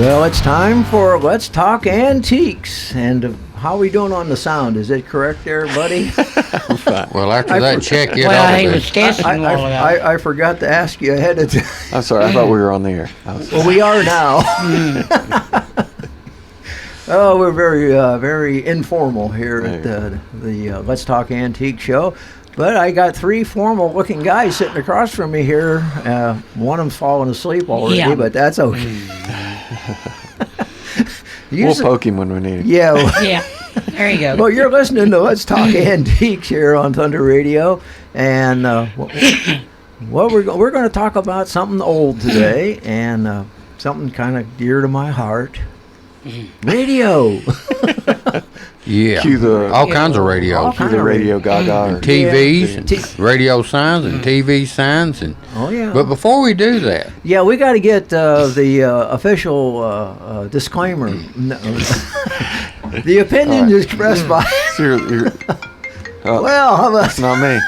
Well, it's time for Let's Talk Antiques. And how are we doing on the sound? Is it correct there, buddy? Well, after that check, it well, he was testing a while ago. I forgot to ask you ahead of time. I'm sorry, I thought we were on the air. Well, we are now. Oh, we're very informal here at the Let's Talk Antique show. But I got three formal-looking guys sitting across from me here. One of them's falling asleep already, but that's okay. We'll poke him when we need him. Yeah. Yeah. There you go. Well, you're listening to Let's Talk Antiques here on Thunder Radio, and we're going to talk about something old today, and something kind of dear to my heart. Radio. Yeah. All kinds of radios. Cue the radio gaga. And TVs, and radio signs, and TV signs. And But before we do that. Yeah, we got to get the official disclaimer. The opinions expressed by... well, how about... That's not me.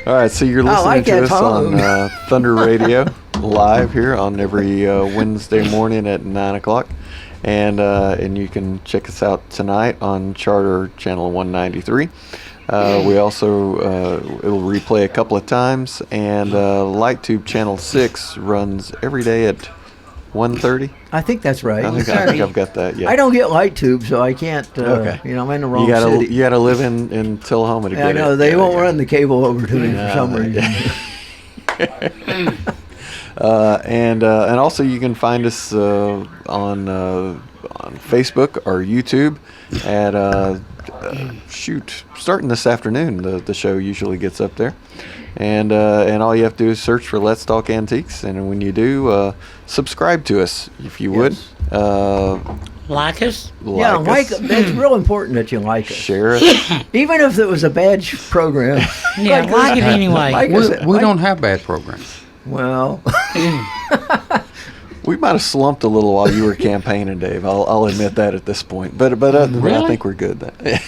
All right, so you're listening to us on Thunder Radio, live here on every Wednesday morning at 9 o'clock. And you can check us out tonight on Charter Channel 193. We also it'll replay a couple of times, and LightTube Channel 6 runs every day at 1:30. I think that's right. I think I've got that. Yeah. I don't get LightTube, so I can't. I'm in the wrong city. You got to live in Tullahoma to get it. I know they won't run the cable over to me for some reason. And also you can find us on Facebook or YouTube at starting this afternoon. The show usually gets up there, and all you have to do is search for Let's Talk Antiques, and when you do, subscribe to us if you would. Like us? Like us. It's real important that you like us. Share it. Even if it was a bad program. Yeah, like it anyway. We don't have bad programs. Well, we might have slumped a little while you were campaigning, Dave. I'll admit that at this point. But really? I think we're good then.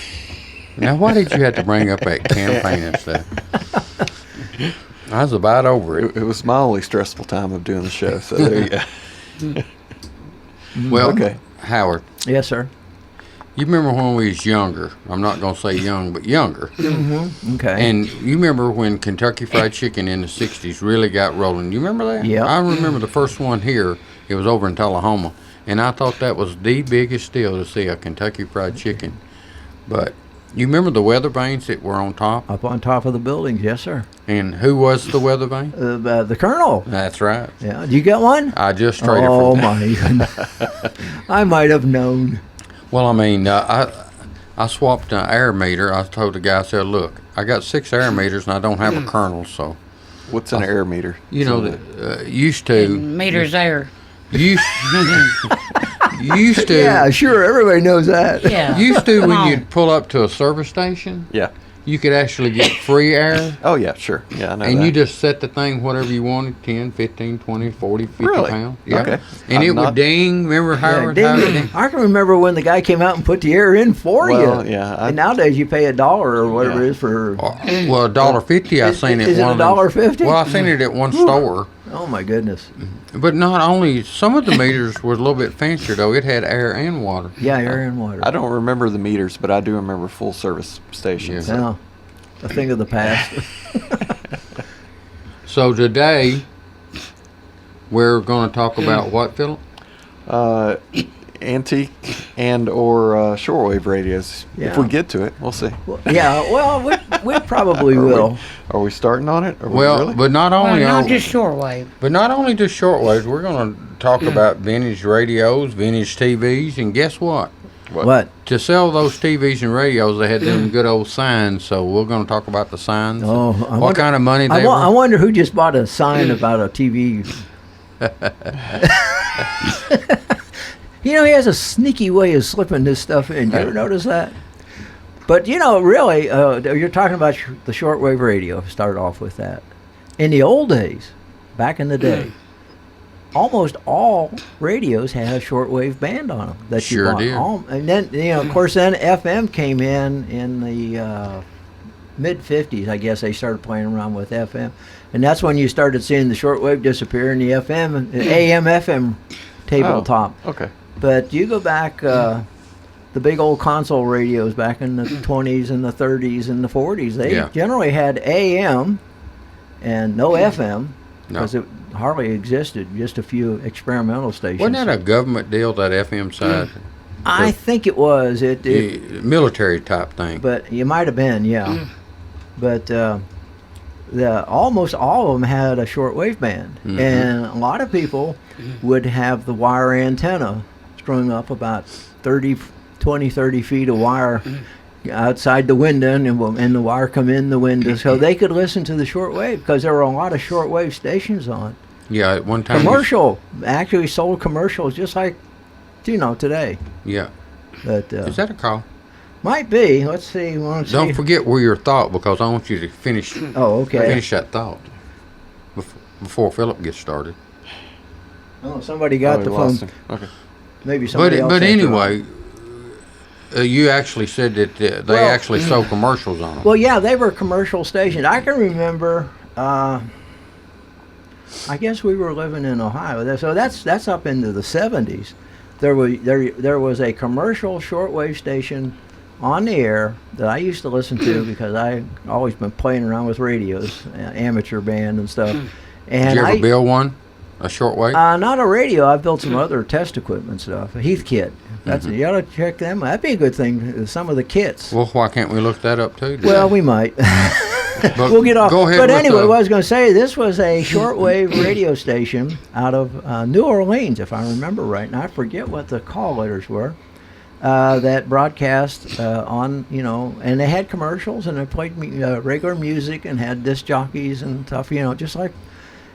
Now, why did you have to bring up that campaign and stuff? I was about over it. It was my only stressful time of doing the show. So there you go. Well, okay, Howard. Yes, sir. You remember when we was younger? I'm not going to say young, but younger. Mm-hmm. Okay. And you remember when Kentucky Fried Chicken in the 60s really got rolling. You remember that? Yeah. I remember the first one here. It was over in Tullahoma. And I thought that was the biggest deal to see a Kentucky Fried Chicken. But you remember the weather vanes that were on top? Up on top of the buildings, yes, sir. And who was the weather vane? The Colonel. That's right. Yeah. Did you get one? I just traded for that. Oh, my goodness. I might have known. Well, I mean, I swapped an air meter. I told the guy, I said, look, I got 6 air meters and I don't have a kernel, so. What's an air meter? You know, used to. Meters air. Used to. Yeah, sure, everybody knows that. Yeah. Used to when you'd pull up to a service station. Yeah. You could actually get free air. Oh, yeah, sure. Yeah, I know and that. you just set the thing whatever you wanted, 10, 15, 20, 40, 50 really? pounds. Yeah. Okay. And it would ding. Remember Howard? Ding. I can remember when the guy came out and put the air in for you. Yeah. And nowadays you pay $1 or whatever it is for... Well, $1.50 I seen it. Is it $1.50? Well, I seen it at one store. Oh, my goodness. But not only, some of the meters were a little bit fancier, though. It had air and water. Yeah, air and water. I don't remember the meters, but I do remember full service stations. Yeah. So. A thing of the past. So today, we're going to talk about what, Philip? Antique and or shortwave radios. Yeah. If we get to it, we'll see. We probably will. Are we starting on it? But not only not just shortwave. But not only just shortwaves. We're going to talk about vintage radios, vintage TVs, and guess what? What? To sell those TVs and radios, they had them good old signs. So we're going to talk about the signs. Oh, what kind of money they were. I wonder who just bought a sign about a TV. You know, he has a sneaky way of slipping this stuff in. You ever notice that? But, you know, really, you're talking about the shortwave radio. Start off with that. In the old days, back in the day, almost all radios had a shortwave band on them. That sure you bought. Did. And then, you know, of course, then FM came in the mid-50s, I guess, they started playing around with FM. And that's when you started seeing the shortwave disappear and the FM, AM, FM tabletop. Oh, okay. But you go back, the big old console radios back in the 20s and the 30s and the 40s, they generally had AM and no FM because it hardly existed, just a few experimental stations. Wasn't that a government deal, that FM side? I think it was. It military type thing. But you might have been, yeah. But almost all of them had a shortwave band, and a lot of people would have the wire antenna strung up about 30 feet of wire outside the window, and the wire come in the window, so they could listen to the shortwave because there were a lot of shortwave stations on. Yeah, at one time. Commercial, actually sold commercials just like, today. Yeah. But is that a call? Might be. Let's see. Don't forget where your thought, because I want you to finish. Oh, okay. Finish that thought before Philip gets started. Oh, somebody got the phone. Okay. Maybe somebody else. But anyway, you actually said that they actually sold commercials on them. Well, yeah, they were commercial stations. I can remember. I guess we were living in Ohio, so that's up into the 70s. There was a commercial shortwave station on the air that I used to listen to because I always been playing around with radios, amateur band and stuff. And did you ever build one, a shortwave? Not a radio. I built some other test equipment stuff. A Heath kit. You ought to check them. That'd be a good thing. Some of the kits. Well, why can't we look that up too? Well, we might. We'll get off. Go ahead. But anyway, what I was going to say, this was a shortwave radio station out of New Orleans, if I remember right. And I forget what the call letters were. That broadcast on, and they had commercials, and they played regular music and had disc jockeys and stuff, just like.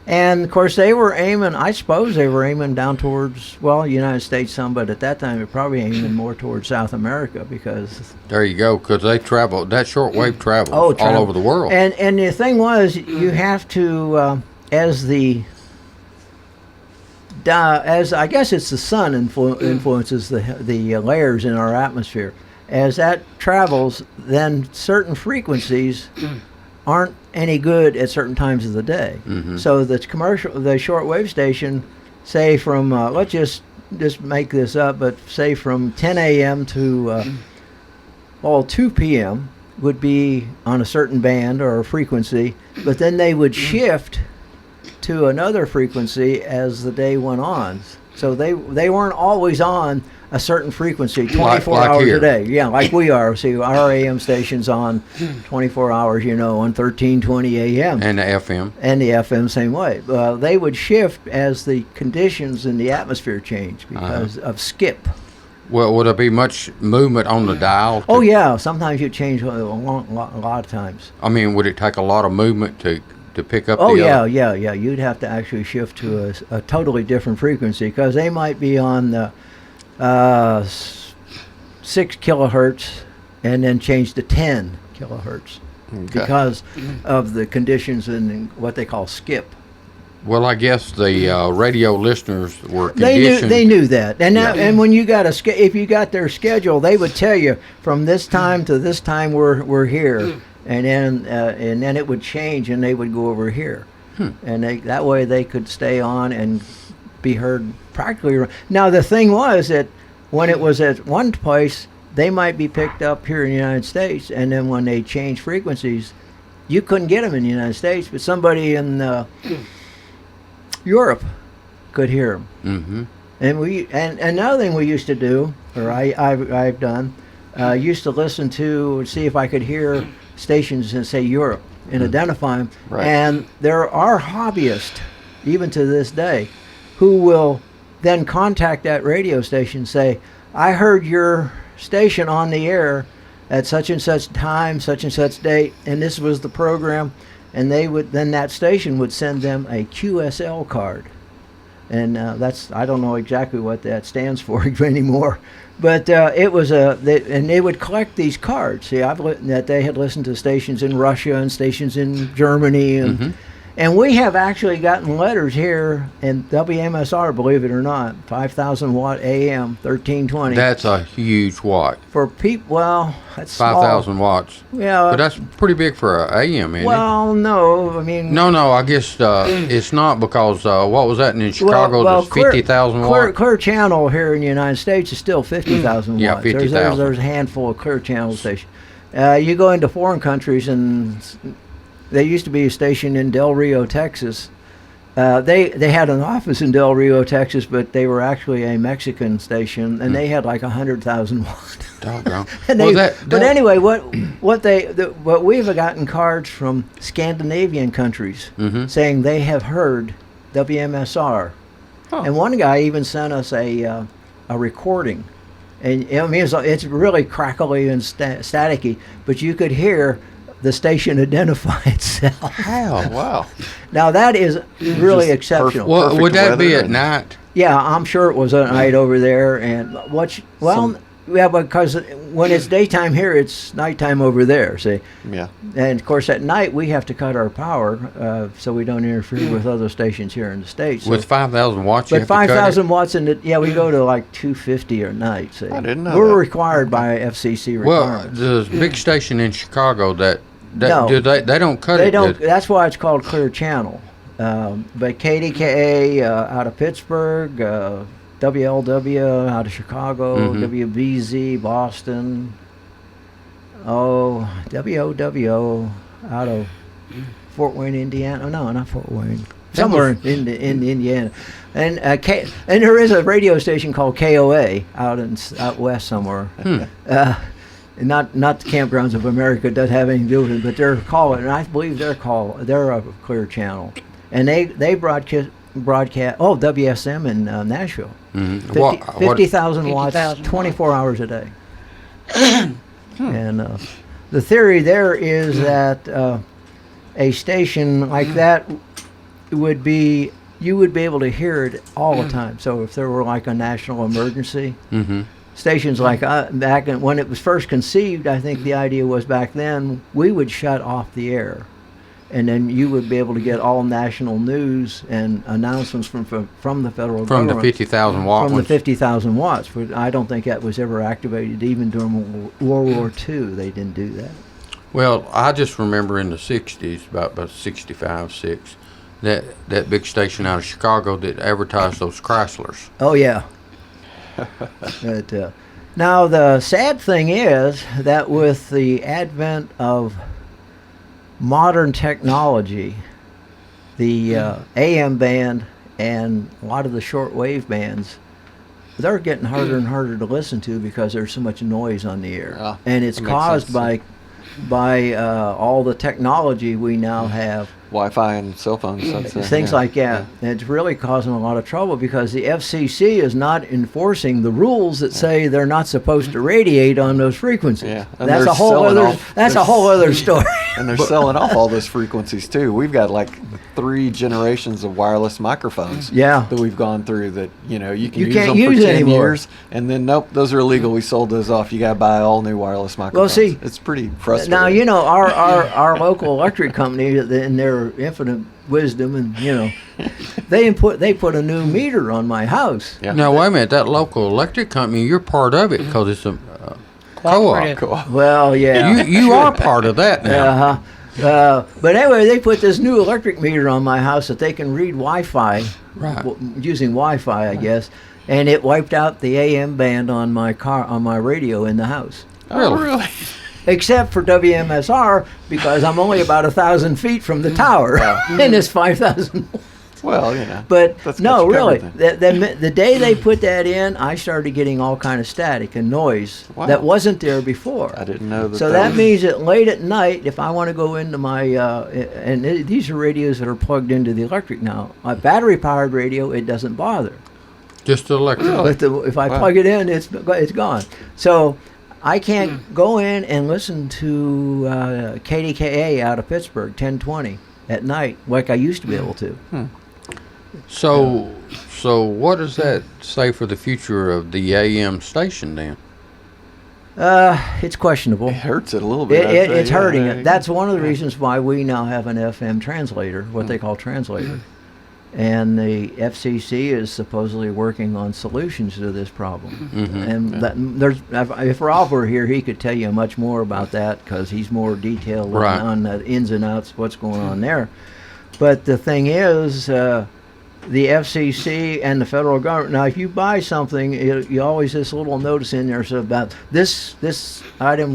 And of course, they were aiming. I suppose they were aiming down towards the United States some, but at that time, they were probably aiming more towards South America because. There you go, because they travel. That shortwave travels all over the world. And the thing was, you have to as I guess it's the sun influences the layers in our atmosphere. As that travels, then certain frequencies aren't any good at certain times of the day. So the shortwave station, say from let's just make this up, but say from 10 a.m. to 2 p.m. would be on a certain band or a frequency, but then they would shift to another frequency as the day went on. So they weren't always on a certain frequency 24 hours here. a day. Yeah, like we are. See, our AM station's on 24 hours, on 1320 AM. And the FM. And the FM same way. They would shift as the conditions in the atmosphere changed because of skip. Well, would there be much movement on the dial? Oh, yeah. Sometimes you change a lot of times. I mean, would it take a lot of movement to pick up yeah. You'd have to actually shift to a totally different frequency because they might be on the 6 kilohertz and then change to 10 kilohertz because of the conditions in what they call skip. Well, I guess the radio listeners were conditioned. They knew that, and when you got if you got their schedule, they would tell you from this time to this time we're here, and then it would change, and they would go over here, and that way they could stay on and be heard practically. Now the thing was that when it was at one place, they might be picked up here in the United States, and then when they changed frequencies, you couldn't get them in the United States, but somebody in Europe could hear them. And another thing we used to do, or I've done, used to listen to see if I could hear stations in, say, Europe and identify them. Right. And there are hobbyists, even to this day, who will then contact that radio station and say, I heard your station on the air at such and such time, such and such date, and this was the program. And then that station would send them a QSL card, and I don't know exactly what that stands for anymore, but it was and they would collect these cards. See, that they had listened to stations in Russia and stations in Germany, And we have actually gotten letters here in WMSR, believe it or not, 5,000 watt AM, 1320. That's a huge watt. For people, well, that's 5,000 watts. Yeah. But that's pretty big for a AM, isn't it? Well, no, I mean. No, I guess it's not because what was that in Chicago? Well, There's 50,000 watts. Clear Channel here in the United States is still 50,000 watts. Yeah, 50,000. There's a handful of Clear Channel stations. You go into foreign countries, and there used to be a station in Del Rio, Texas. They had an office in Del Rio, Texas, but they were actually a Mexican station, and they had like 100,000 watts. Doggone. And but anyway, what we've gotten cards from Scandinavian countries saying they have heard WMSR, and one guy even sent us a recording, and I mean it's really crackly and staticky, but you could hear the station identify itself. How? Wow. Now that is really Just exceptional. Well, Perfect would that be weather at and- night? Yeah, I'm sure it was at night over there. And because when it's daytime here, it's nighttime over there. See, Yeah. and of course at night we have to cut our power so we don't interfere with other stations here in the States. So, With 5,000 watts, you but have to cut it? 5,000 watts we go to like 250 at night. See, I didn't know we're that. required by FCC Well, requirements. the big station in Chicago No. they don't cut They it. don't. That's why it's called Clear Channel. But KDKA out of Pittsburgh, WLW out of Chicago, WBZ Boston, WOWO out of Fort Wayne, Indiana. Oh, no, not Fort Wayne. Somewhere in Indiana, and and there is a radio station called KOA out west somewhere. Not the Campgrounds of America, doesn't have anything to do with it, but they're calling, and I believe they're a Clear Channel, and they broadcast WSM in Nashville, 50,000 watts, 50,000 24 hours a day, and the theory there is that a station like that you would be able to hear it all the time. So if there were like a national emergency. Stations like when it was first conceived, I think the idea was back then we would shut off the air, and then you would be able to get all national news and announcements from the federal From government. the 50,000 watt From ones. the 50,000 watts. But I don't think that was ever activated even during World War II. They didn't do that. Well, I just remember in the 60s, about 65, 6, that big station out of Chicago that advertised those Chryslers. Oh yeah. But, now the sad thing is that with the advent of modern technology, the AM band and a lot of the shortwave bands, they're getting harder and harder to listen to because there's so much noise on the air, and it's that makes caused sense. by all the technology we now have. Wi-Fi and cell phones. Things like that. And it's really causing a lot of trouble because the FCC is not enforcing the rules that say they're not supposed to radiate on those frequencies. Yeah, and That's they're a whole selling other. off- That's a they're whole other story. And they're selling off all those frequencies too. We've got like 3 generations of wireless microphones. Yeah. That we've gone through that, you can You use can't them use for 10 anymore. years. And then, nope, those are illegal. We sold those off. You got to buy all new wireless microphones. see, it's pretty frustrating. Now our local electric company, in their infinite wisdom, and they put a new meter on my house. Yeah. Now, wait a minute. That local electric company, you're part of it because it's a co-op. Cool. Well, yeah. You are part of that now. But anyway, they put this new electric meter on my house that they can read Wi-Fi, Right. using Wi-Fi, I guess, and it wiped out the AM band on my radio in the house. Oh, really? Except for WMSR, because I'm only about 1,000 feet from the tower, and it's 5,000. Well, But that's no, got you really, covered the day they put that in, I started getting all kind of static and noise that wasn't there before. I didn't know that. So that means that late at night, if I want to go into my, these are radios that are plugged into the electric now. My battery-powered radio, it doesn't bother. Just electric. But if I plug it in, it's gone. So I can't go in and listen to KDKA out of Pittsburgh, 1020 at night, like I used to be able to. So what does that say for the future of the AM station then? It's questionable. It hurts it a little bit. It's hurting it. That's one of the reasons why we now have an FM translator, what they call translator. And the FCC is supposedly working on solutions to this problem. And if Ralph were here, he could tell you much more about that because he's more detailed on the ins and outs of what's going on there. But the thing is, the FCC and the federal government. Now, if you buy something, you always this little notice in there about this item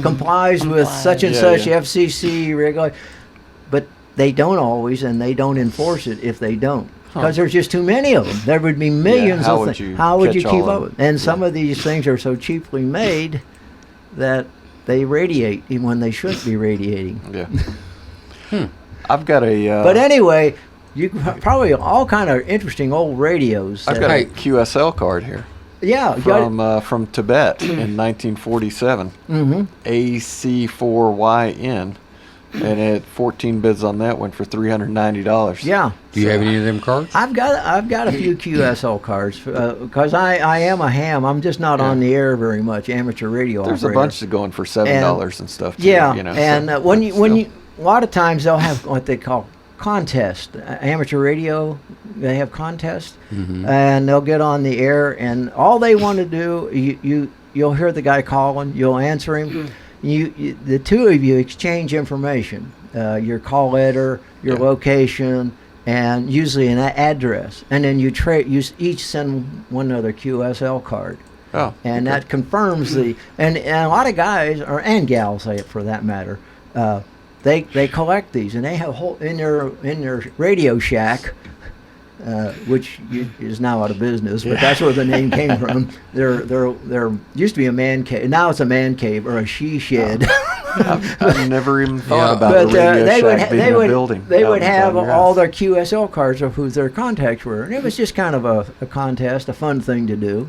complies with such and such FCC regulation, but they don't always, and they don't enforce it if they don't, because there's just too many of them. There would be millions of things. How would you keep up with? And some of these things are so cheaply made that they radiate even when they shouldn't be radiating. Yeah. I've got a. But anyway. You probably all kind of interesting old radios. I've got a QSL card here. Yeah, from Tibet in 1947. AC4YN, and it 14 bids on that went for $390. Yeah. Do you have any of them cards? I've got a few QSL cards because I am a ham. I'm just not on the air very much. Amateur radio. There's operator. a bunch that going for $7 and stuff. Too, yeah, you know, and when you a lot of times they'll have what they call contest. Amateur radio, they have contests, and they'll get on the air, and all they want to do, you'll hear the guy calling, you'll answer him, you the two of you exchange information, your call letter, your location, and usually an address, and then you each send one another QSL card. And that confirms and a lot of guys and gals say it for that matter. They collect these, and they have in their Radio Shack, which is now out of business, but that's where the name came from. There used to be a man cave. Now it's a man cave or a she shed. I've never even thought about a Radio Shack being a building. They would have all their QSL cards of who their contacts were, and it was just kind of a contest, a fun thing to do.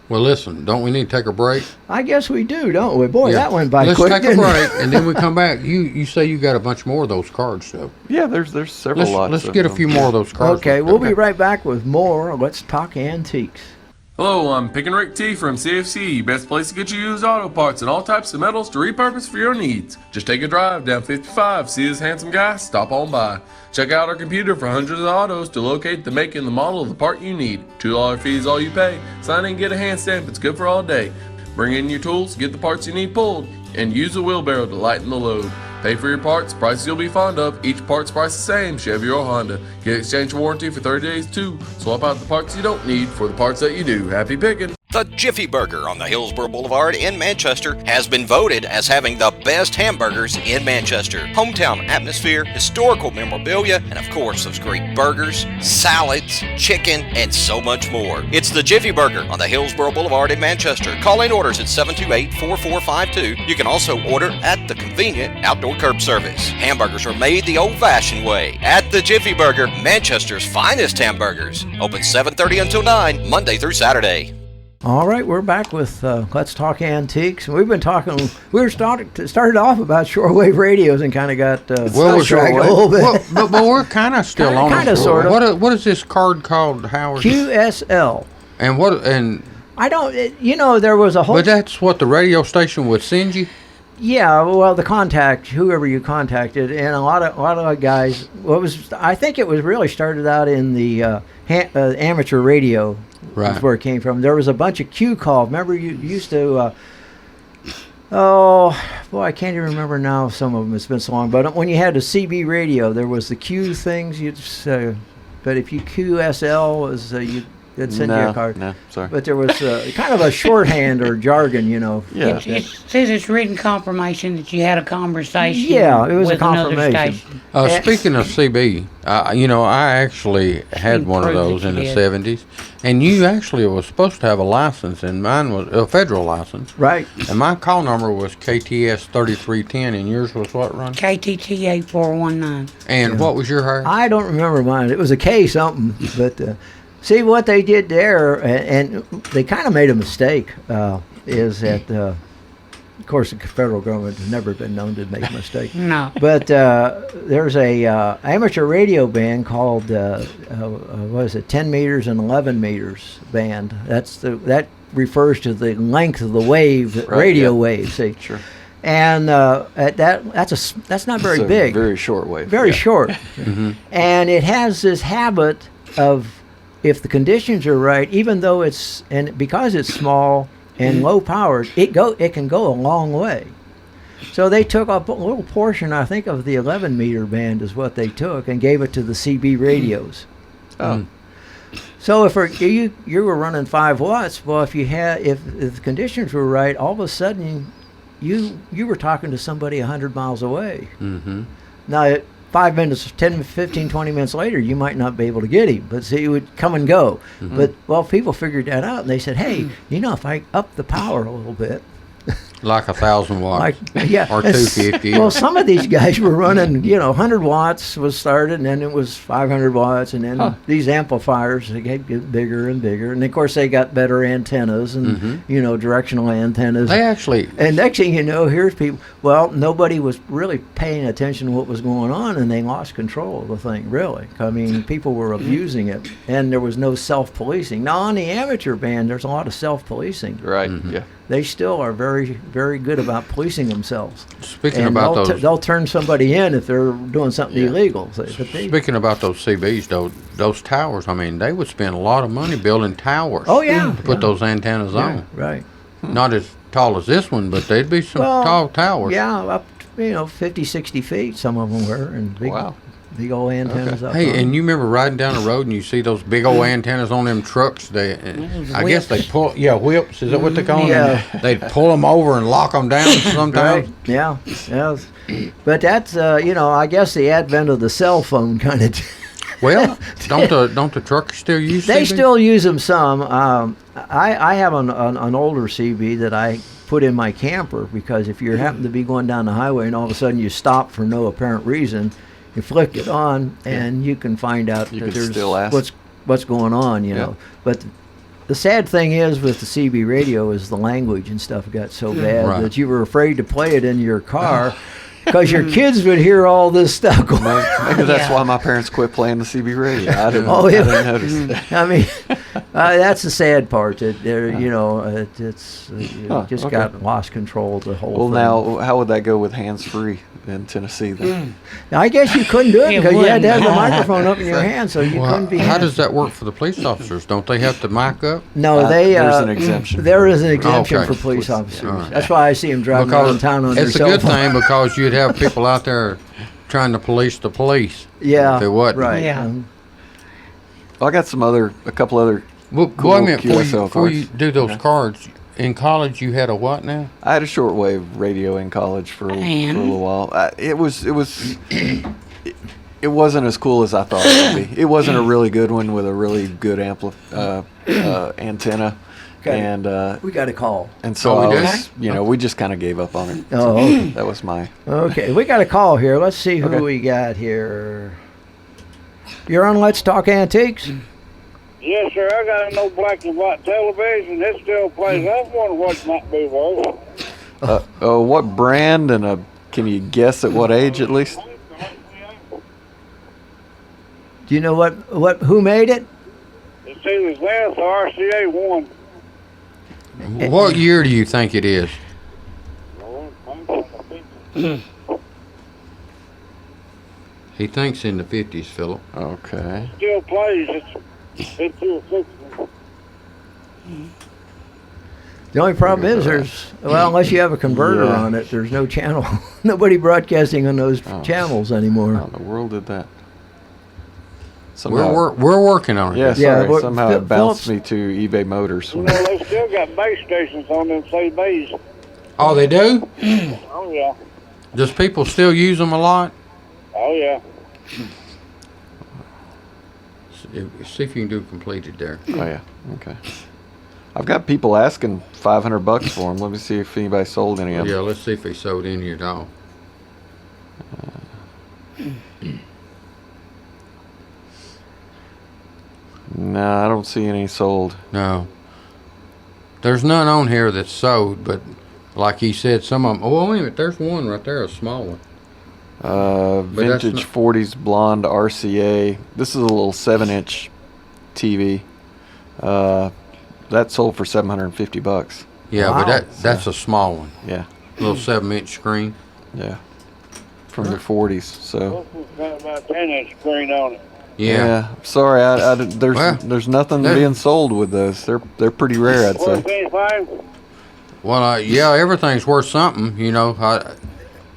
Well, listen, don't we need to take a break? I guess we do, don't we? Boy, that went by quick. Let's take a break, and then we come back. You say you got a bunch more of those cards, though. Yeah, there's several lots. Let's get a few more of those cards. Okay, we'll be right back with more Let's Talk Antiques. Hello, I'm Pick and Rick T from CFC, best place to get you used auto parts and all types of metals to repurpose for your needs. Just take a drive down 55, see this handsome guy, stop on by. Check out our computer for hundreds of autos to locate the make and the model of the part you need. $2 fee is all you pay. Sign in and get a hand stamp, it's good for all day. Bring in your tools, get the parts you need pulled, and use a wheelbarrow to lighten the load. Pay for your parts, prices you'll be fond of. Each part's price the same, Chevy or Honda. Get exchange warranty for 30 days too. Swap out the parts you don't need for the parts that you do. Happy picking! The Jiffy Burger on the Hillsborough Boulevard in Manchester has been voted as having the best hamburgers in Manchester. Hometown atmosphere, historical memorabilia, and of course those great burgers, salads, chicken, and so much more. It's the Jiffy Burger on the Hillsborough Boulevard in Manchester. Call in orders at 728-4452. You can also order at the convenient outdoor curb service. Hamburgers are made the old-fashioned way at the Jiffy Burger, Manchester's finest hamburgers. Open 7:30 until 9, Monday through Saturday. All right, we're back with Let's Talk Antiques. We've been talking. We were started off about shortwave radios and kind of got sidetracked a little bit. But we're kind of still on it. Kind of, sort of. What is this card called, Howard? QSL. And what? And I don't. There was a whole. But that's what the radio station would send you. Yeah, well, whoever you contacted, and a lot of guys. I think it was really started out in the amateur radio. Right. That's where it came from. There was a bunch of Q calls. Remember, you used to. I can't even remember now. Some of them. It's been so long. But when you had the CB radio, there was the Q things. But if you QSL was they'd send you a card. No, sorry. But there was kind of a shorthand or jargon, Yeah. It says it's written confirmation that you had a conversation. Yeah, it was a with another confirmation. station. Speaking of CB, I actually had one of those in the 70s, and you actually was supposed to have a license, and mine was a federal license. Right. And my call number was KTS 3310, and yours was what, Ron? KTT 8419. And what was your hair? I don't remember mine. It was a K something, but see what they did there, and they kind of made a mistake. Is that of course the federal government has never been known to make a mistake. No. But there's a amateur radio band called what is it, 10 meters and 11 meters band. That refers to the length of the wave, Right, radio yeah. wave. See, Sure. and that's not very It's a big, very short wave. very yeah. short, and it has this habit of, if the conditions are right, even though because it's small and low powered, it can go a long way. So they took a little portion, I think, of the 11 meter band is what they took, and gave it to the CB radios. Oh. So if you were running 5 watts, well, if the conditions were right, all of a sudden you were talking to somebody 100 miles away. Mm-hmm. Now, 5 minutes, 10, 15, 20 minutes later, you might not be able to get him, but see, it would come and go. But, well, people figured that out, and they said, hey, if I up the power a little bit, Like 1,000 watts. yeah. Or 250. Well, some of these guys were running, 100 watts was started, and then it was 500 watts, and then these amplifiers, they get bigger and bigger. And, of course, they got better antennas and, directional antennas. They actually... And next thing you know, here's people, well, nobody was really paying attention to what was going on, and they lost control of the thing, really. I mean, people were abusing it, and there was no self-policing. Now, on the amateur band, there's a lot of self-policing. Right. Yeah. They still are very, very good about policing themselves. Speaking And about those... they'll turn somebody in if they're doing something Yeah. illegal. Speaking about those CBs, though, those towers, I mean, they would spend a lot of money building towers. Oh, yeah. To put those antennas on. Right. Not as tall as this one, but they'd be some Well, tall towers. Yeah, up, 50, 60 feet, some of them were, and big old antennas up. Hey, on and you remember riding down the road and you see those big old antennas on them trucks? I guess they pull, whips. Is that what they call them? Yeah. They'd pull them over and lock them down sometimes. Right. Yeah. But that's, I guess the advent of the cell phone kind of. Well, don't the truckers still use They CB? still use them some. I have an older CB that I put in my camper, because if you happen to be going down the highway and all of a sudden you stop for no apparent reason, you flick it on and you can find out You that can there's still ask. what's going on, know. But the sad thing is with the CB radio is the language and stuff got so bad Right. that you were afraid to play it in your car. Because your kids would hear all this stuff going on. Maybe that's why my parents quit playing the CB radio. I didn't notice that. I mean, that's the sad part. That it just okay. got lost control of the whole Well, thing. now, how would that go with hands-free in Tennessee then? Now, I guess you couldn't do it It because you had to have the wouldn't. microphone up in your hand, so you Well, couldn't be. how does that work for the police officers? Don't they have to mic up? No, they. There's an exemption. There is an exemption Okay. for police officers. All right. That's why I see them driving around town on their it's a cell good phone. thing, because you'd have people out there trying to police the police. Yeah, If it wasn't. right. Yeah. Well, I got a couple other. Well, Cool wait a minute, QSL before you cards. do those cards, in college you had a what now? I had a shortwave radio in college for a little while. It wasn't as cool as I thought it would be. It wasn't a really good one with a really good antenna. Okay. And We got a call. so Oh, we I did? was, we just kind of gave up on it. Oh, okay. That was my. Okay, we got a call here. Let's see who Okay. we got here. You're on Let's Talk Antiques? Yes, sir. I got an old black and white television. It still plays. I wonder what might be worse. What brand and can you guess at what age at least? Do you know who made it? It's either Zenith or RCA1. What year do you think it is? He thinks in the 50s, Philip. Okay. Still plays. It's still 60. The only problem is unless you have a converter Yeah. on it, there's no channel. Nobody broadcasting on those channels anymore. How in the world did that? We're working on it. Yeah, Yeah, sorry. but Somehow it bounced Phillips- me to eBay Motors. You know, they still got base stations on them CBs. Oh, they do? Oh, yeah. Does people still use them a lot? Oh, yeah. See if you can do completed there. Oh yeah. Okay. I've got people asking $500 for them. Let me see if anybody sold any of them. Yeah, let's see if he sold any at all. No, I don't see any sold. No. There's none on here that's sold, but like he said, some of them. Oh, wait a minute. There's one right there, a small one. But that's Vintage not- 40s blonde RCA. This is a little 7-inch TV. that sold for $750. Yeah, Wow. but that's a small one. Yeah, Little 7-inch screen. yeah, from the 40s. So This has got about a 10-inch screen on it. Yeah. Sorry, there's Well, there's nothing that- being sold with those. They're pretty rare, I'd say. 25? Well, yeah, everything's worth something, you know.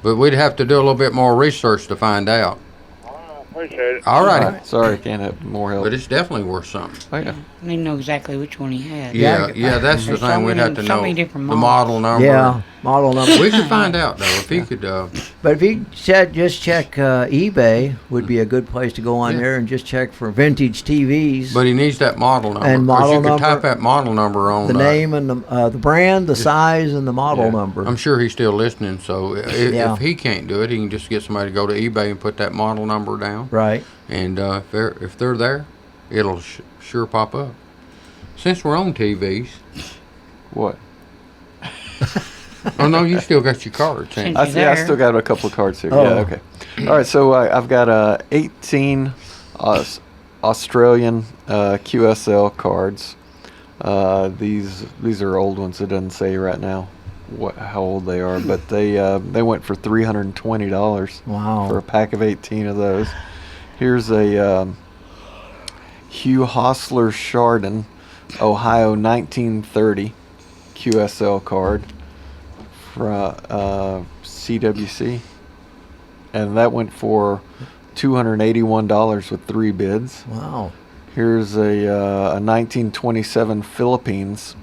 But we'd have to do a little bit more research to find out. I appreciate it. All righty. Sorry, I can't have more help. But it's definitely worth something. Oh, yeah. I didn't know exactly which one he had. Yeah, that's the There's so thing. We'd have to many- so know many different the models. model number. Yeah, model number. We could find out though if he could. But if you said just check eBay, would be a good place to go on Yeah. there and just check for vintage TVs. But he needs that model number. And 'cause model you could number, type that model number on the name and the brand, the size, and the model Yeah. number. I'm sure he's still listening. So Yeah. if he can't do it, he can just get somebody to go to eBay and put that model number down. Right. And if they're there, it'll sure pop up. Since we're on TVs, What? oh no, you still got your cards. ain't you? Since- I there. still got a couple of cards here. Oh. Yeah, okay. All right, so I've got 18 Australian QSL cards. These are old ones. It doesn't say right now how old they are, but they went for $320 Wow. for a pack of 18 of those. Here's a Hugh Hostler Chardon, Ohio 1930 QSL card from CWC, and that went for $281 with 3 bids. Wow. Here's a 1927 Philippines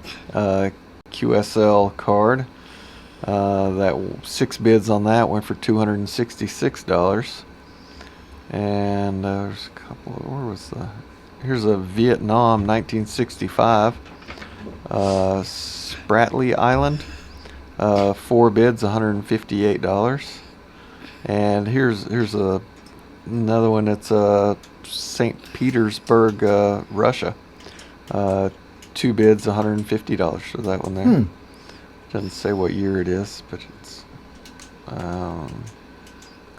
QSL card. That 6 bids on that went for $266. And there's a couple. Where was the? Here's a Vietnam 1965 Spratly Island. 4 bids, $158. And here's another one. It's St. Petersburg, Russia. 2 bids, $150 for that one there. Doesn't say what year it is, but it's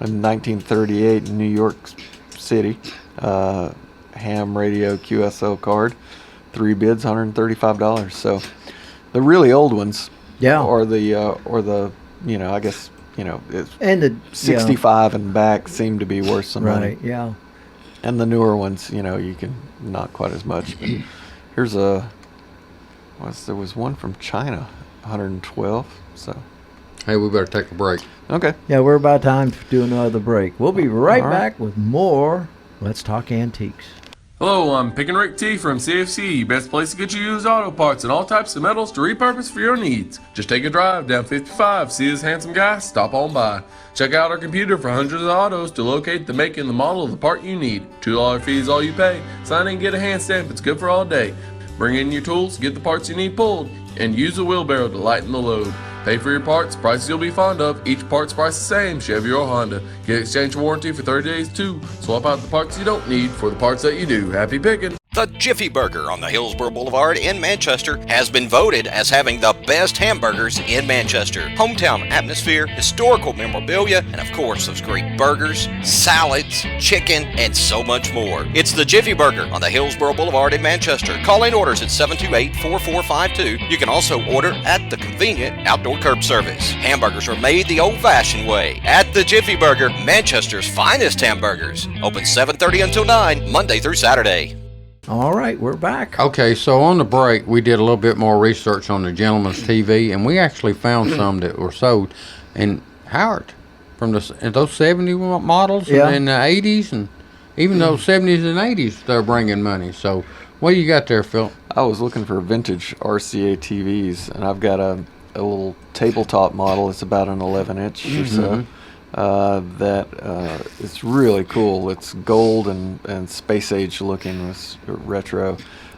in 1938 in New York City. Ham radio QSL card. 3 bids, $135. So the really old ones, Yeah. or the I guess it's And the 65 and back seem to be worth some Yeah, money. right. Yeah. And the newer ones, you can not quite as much. But here's there was one from China, 112. So Hey, we better take a break. okay. Yeah, we're about time to do another break. We'll be right All right. back with more Let's Talk Antiques. Hello, I'm Pickin' Rick T from CFC, best place to get you used auto parts and all types of metals to repurpose for your needs. Just take a drive down 55, see this handsome guy, stop on by. Check out our computer for hundreds of autos to locate the make and the model of the part you need. $2 fee is all you pay. Sign in and get a hand stamp, it's good for all day. Bring in your tools, get the parts you need pulled, and use a wheelbarrow to lighten the load. Pay for your parts, prices you'll be fond of. Each part's price the same, Chevy or Honda. Get exchange warranty for 30 days too. Swap out the parts you don't need for the parts that you do. Happy picking! The Jiffy Burger on the Hillsborough Boulevard in Manchester has been voted as having the best hamburgers in Manchester. Hometown atmosphere, historical memorabilia, and of course those great burgers, salads, chicken, and so much more. It's the Jiffy Burger on the Hillsborough Boulevard in Manchester. Call in orders at 728-4452. You can also order at the convenient outdoor curb service. Hamburgers are made the old-fashioned way at the Jiffy Burger, Manchester's finest hamburgers. Open 7:30 until 9, Monday through Saturday. All right, we're back. Okay, so on the break, we did a little bit more research on the gentleman's TV, and we actually found some that were sold. And Howard, from those 70 models Yeah. and in the 80s, and even those 70s and 80s, they're bringing money. So what do you got there, Phil? I was looking for vintage RCA TVs, and I've got a little tabletop model. It's about an 11-inch or so. That it's really cool. It's gold and space age looking. It's retro.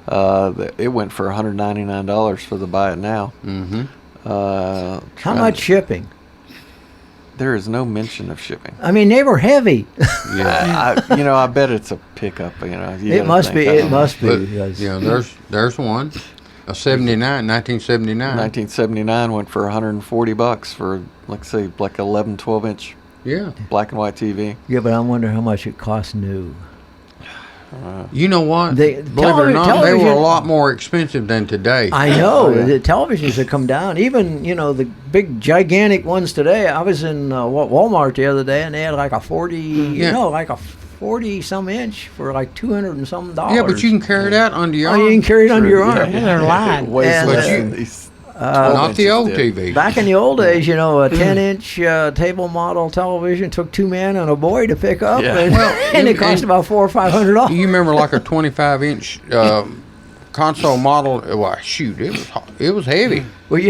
It went for $199 for the buy it now. Mm-hmm. How much shipping? There is no mention of shipping. I mean, they were heavy. Yeah. I bet it's a pickup. You It gotta must think. be. I It don't know. must be. But, because- there's one. A 1979. 1979 went for $140 for, like say, like 11, 12-inch Yeah. black and white TV. Yeah, but I wonder how much it costs new. You know what? They- Believe it or not, they were a television- lot more expensive than today. I know. Oh, yeah. The televisions have come down. Even, the big, gigantic ones today. I was in Walmart the other day, and they had like a 40, Yeah. like a 40-some inch for like $200 and some dollars. Yeah, but you can carry that under your Oh, arm. you can carry it under your arm. Yeah, they're lying. Weighs And, less but than you- these Not 12 the inches old did. TV. Back in the old days, a 10-inch table model television took 2 men and a boy to pick up, Yeah. and, and it cost about $400 or $500. You remember like a 25-inch console model? Well, shoot, it was heavy. Well,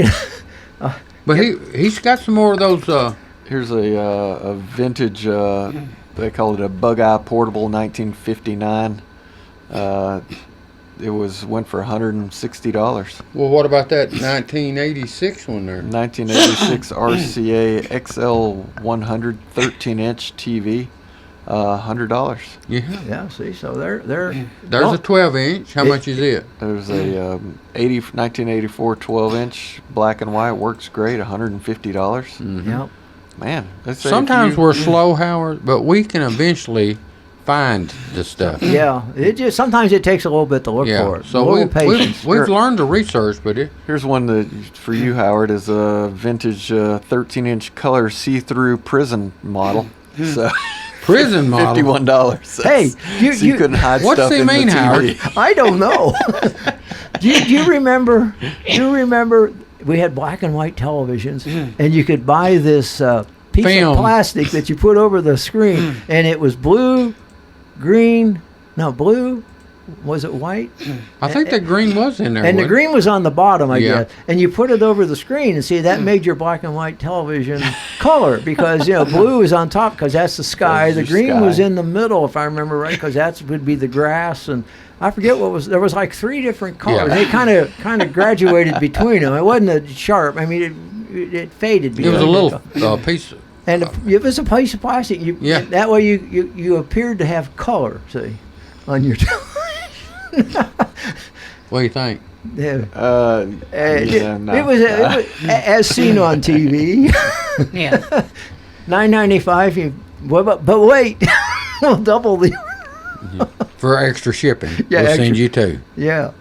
But he's got some more of those. Here's a vintage, they call it a Bug-Eye Portable 1959. It went for $160. Well, what about that 1986 one there? 1986 RCA XL 100 13-inch TV, $100. Yeah. yeah. See, so they're There's a 12-inch. How much is it? There's a 1984 12-inch black and white, works great, $150. Yep. Man, let's say Sometimes we're slow, Howard, but we can eventually find the stuff. Yeah, sometimes it takes a little bit to look Yeah. for it. So a little patience. we've learned to research, but Here's one that for you, Howard, is a vintage 13-inch color see-through prison model. So prison model. $51. Hey, so you couldn't hide What's stuff he in mean, the TV. Howard? I don't know. do you remember? We had black and white televisions, and you could buy this piece Film. of plastic that you put over the screen, and it was blue. Was it white? I think the green was in there. And the wasn't it? green was on the bottom, I Yeah. guess. And you put it over the screen, and see, that made your black and white television color, because, blue is on top because that's the sky. That's The your green was sky. in the middle, if I remember right, because that would be the grass. And I forget there was like 3 different colors. Yeah. They kind of graduated between them. It wasn't a sharp. I mean, it faded. It was a little piece. And it was a piece of plastic. Yeah. That way you appeared to have color, see, on your television. What do you think? Yeah. No. It was as seen on TV. Yeah. $9.95. But wait, we'll double the. For extra shipping. Yeah, we'll send extra- you 2. Yeah,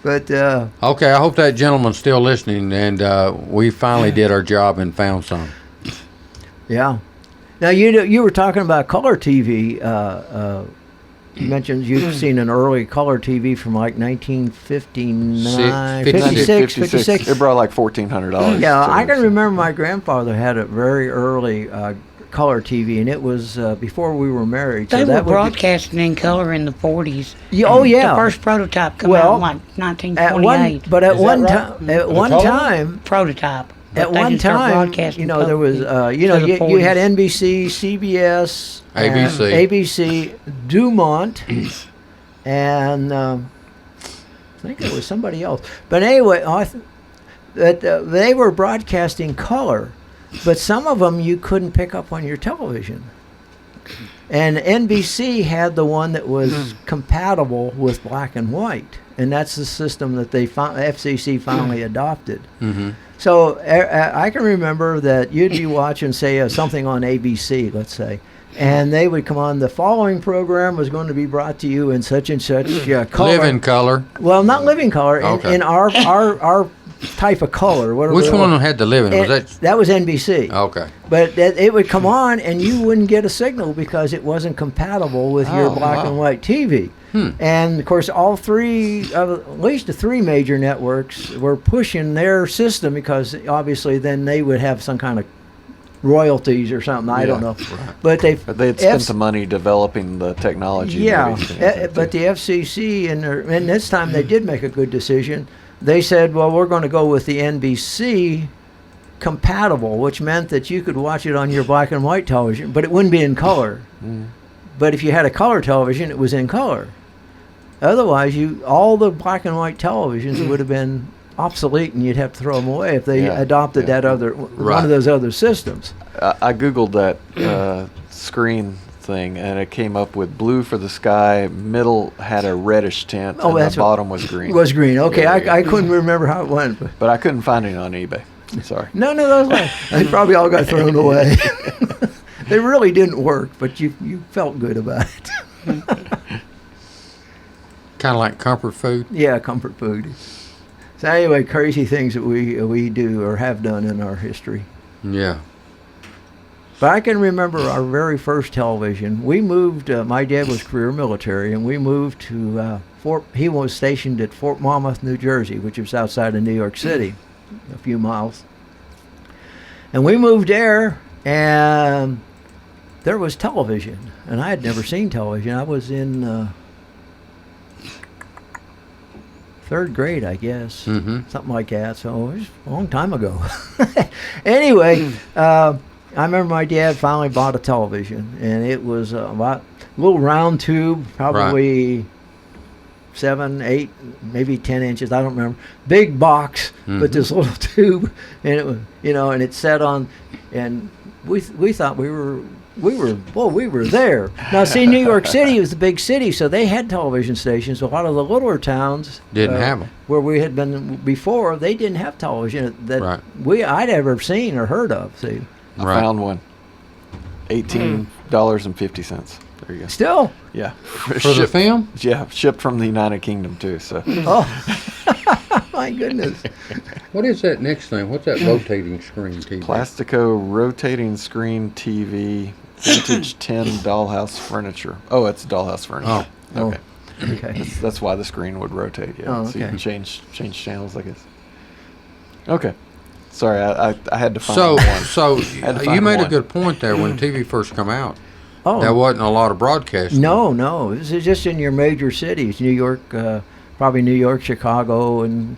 but Okay, I hope that gentleman's still listening, and we finally did our job and found some. yeah. Now you were talking about color TV. You mentioned you've seen an early color TV from like 1959, 56, 56. It brought like $1,400. Yeah, to I it, can so. remember my grandfather had a very early color TV, and it was before we were married. So They were that would be- broadcasting in color in the 40s. Oh yeah. The first prototype come Well, out in like At 1928. one time, Prototype. at But they one didn't start time, broadcasting there was, color you till the you had 40s. NBC, CBS, ABC. ABC, Dumont, and I think it was somebody else. But anyway, they were broadcasting color, but some of them you couldn't pick up on your television. And NBC had the one that was compatible with black and white, and that's the system that FCC finally adopted. Mm-hmm. So I can remember that you'd be watching, say, something on ABC, let's say, and they would come on. The following program was going to be brought to you in such and such color. Living color. Well, not living color. Okay. In our type of color. Whatever Which it one was. had the living? Was And that? that was NBC. Okay. But it would come on, and you wouldn't get a signal because it wasn't compatible with your Oh, black wow. and white TV. And of course, all three, at least the 3 major networks, were pushing their system because obviously then they would have some kind of royalties or something. I don't Yeah. know, but they had spent some money developing the technology. and yeah, everything. but the FCC and this time they did make a good decision. They said, well, we're going to go with the NBC compatible, which meant that you could watch it on your black and white television, but it wouldn't be in color. But if you had a color television, it was in color. Otherwise, all the black and white televisions would have been obsolete, and you'd have to throw them away if they Yeah, adopted yeah. that one Right. of those other systems. I googled that screen thing, and it came up with blue for the sky. Middle had a reddish tint, Oh, and that's the what- bottom was green. It was green. Okay, Yeah, I couldn't remember how it went. But I couldn't find it on eBay. Sorry. No, those they probably all got thrown away. They really didn't work, but you felt good about it. Kind of like comfort food. Yeah, comfort food. So anyway, crazy things that we do or have done in our history. Yeah. But I can remember our very first television. We moved. My dad was career military, and we moved to he was stationed at Fort Monmouth, New Jersey, which is outside of New York City, a few miles. And we moved there, and there was television, and I had never seen television. I was in third grade, I guess, something like that. So it was a long time ago. Anyway, I remember my dad finally bought a television, and it was about a little round tube, probably 7, 8, maybe 10 inches. I don't remember. Big box, but this little tube, and it was, and it sat on, and we thought we were there. Now, see, New York City was the big city, so they had television stations. A lot of the littler towns didn't have them. Where we had been before, they didn't have television that I'd ever seen or heard of. See, I found one. $18.50. There you go. Still? Yeah. For the film? Yeah, shipped from the United Kingdom too. So. Oh, my goodness. What is that next thing? What's that rotating screen TV? Plastico rotating screen TV, vintage 10 dollhouse furniture. Oh, it's dollhouse furniture. Oh. Okay. Okay. That's why the screen would rotate. Yeah. Oh, So you okay. can change channels, I guess. Okay. Sorry, I had to find So one. Had to you find made a one. good point there when TV first come out. Oh, There wasn't a lot of broadcasting. no. This is just in your major cities, New York, probably New York, Chicago, and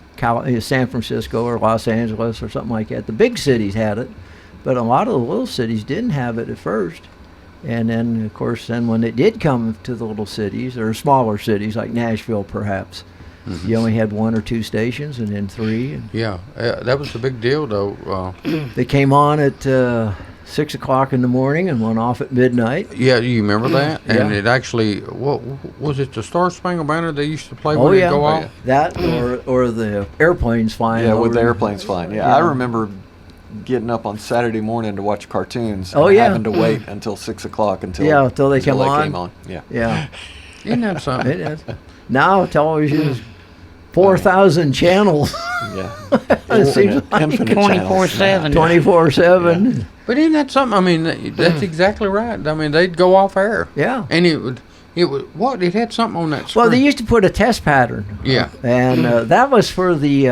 San Francisco or Los Angeles or something like that. The big cities had it, but a lot of the little cities didn't have it at first. And then, of course, when it did come to the little cities or smaller cities like Nashville, perhaps, you only had 1 or 2 stations, and then 3. And Yeah, that was a big deal, though. they came on at 6 o'clock in the morning and went off at midnight. Yeah, you remember that? And Yeah. it actually, what was it? The Star Spangled Banner they used to play Oh, when it yeah. go off? That or the airplanes flying. Yeah, with over. the airplanes flying. Yeah, I remember getting up on Saturday morning to watch cartoons. Oh, and yeah. having to wait until 6 o'clock until they came on. came on. Yeah. Yeah. Isn't that something? It is. Now television is 4,000 channels. Yeah. It seems like Infinite 24/7. 24/7. But isn't that something? I mean, that's exactly right. I mean, they'd go off air. Yeah. And it would, what? It had something on that screen. Well, they used to put a test pattern. Yeah. And that was for the